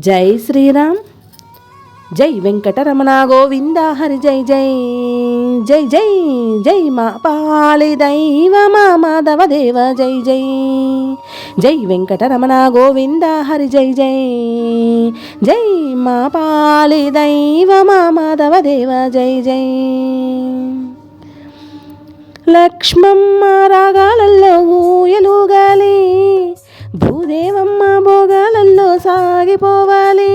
జై శ్రీరామ్. జై వెంకటరమణ గోవింద హరి జై జై జై జై జై మా పాలి దైవ మా మాధవ దేవ జై జై జై వెంకటరమణ గోవింద హరి జై జై జై మా పాలి దైవ మా మాధవ దేవ జై జై. లక్ష్మమ్మ రాగాలల్లో ఊయలుగాలి, భూదేవమ్మ భోగాలల్లో సాగిపోవాలి.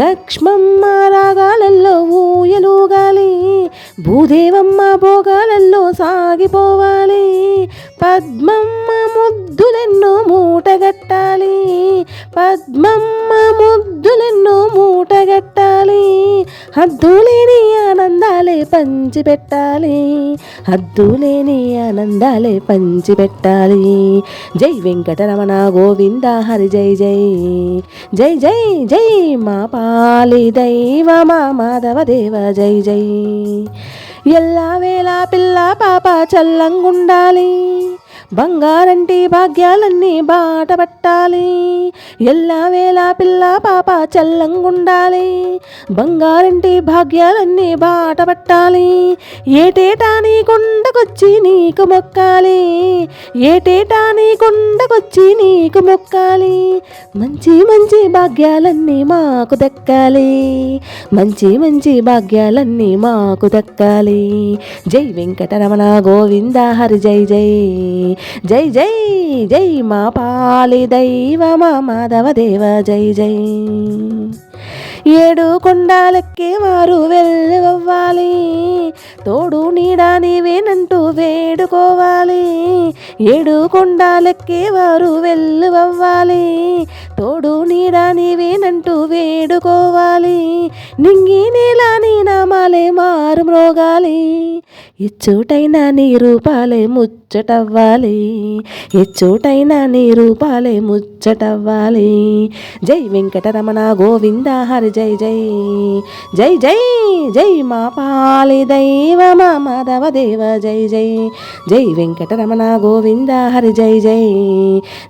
లక్ష్మమ్మ రాగాలల్లో ఊయలుగాలి, భూదేవమ్మ భోగాలల్లో సాగిపోవాలి. పద్మమ్మ ముద్దులెన్నో మూటగట్టాలి, పద్మమ్మ ముద్దులెన్నో మూటగట్టాలి. హద్దులేని ఆనందాలే పంచిపెట్టాలి, హద్దులేని ఆనందాలే పంచిపెట్టాలి. జై వెంకటరమణ గోవింద హరి జై జై జై జై జై మా పాలి దైవ మా మాధవ దేవ జై జై. ఎల్లా వేళ పిల్ల పాప చల్లంగుండాలి, బంగారంటి భాగ్యాలన్నీ బాట పట్టాలి. ఎల్లా వేళ పిల్ల పాప చల్లంగుండాలి, బంగారంటి భాగ్యాలన్నీ బాట పట్టాలి. ఏటేటా నీ కొండకొచ్చి నీకు మొక్కాలి, ఏటేటా నీ కొండకొచ్చి నీకు మొక్కాలి. మంచి మంచి భాగ్యాలన్నీ మాకు దక్కాలి, మంచి మంచి భాగ్యాలన్నీ మాకు దక్కాలి. జై వెంకటరమణ గోవింద హరి జై జై జై జై జై మా పాలి దైవ మా మాధవ దేవ జై జై. ఏడు కొండాలెక్కే వారు వెళ్ళవ్వాలి, తోడు నీడా నీవేనంటూ వేడుకోవాలి. ఏడు కొండాలెక్కే వారు వెళ్ళవ్వాలి, తోడు నీడా నీవేనంటూ వేడుకోవాలి. నింగి నేల నీ నామాలే మారు మ్రోగాలి, ఎచ్చోటైనా నీ రూపాలే ముచ్చటవ్వాలి, ఎచ్చోటైనా నీ రూపాలే ముచ్చటవ్వాలి. జై వెంకటరమణ గోవింద హరి జై జై జై జై జై మా పాలి దైవ మా మాధవ దేవ జై జై. జై వెంకటరమణ గోవింద హరి జై జై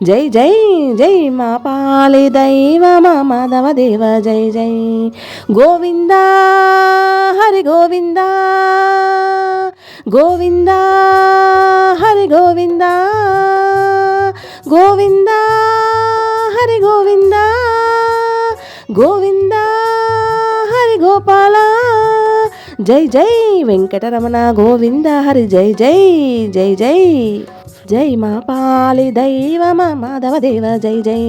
జై జై జై మా పాలి దైవ మా మాధవ దేవ జై జై. గోవింద హరి గోవింద గోవింద హరి గోవింద గోవింద హరి గోవింద గోవింద హరి గోపాల. జై జై వెంకటరమణ గోవింద హరి జై జై జై జై జై మా పాలి దైవ మా మాధవ దేవ జై జై.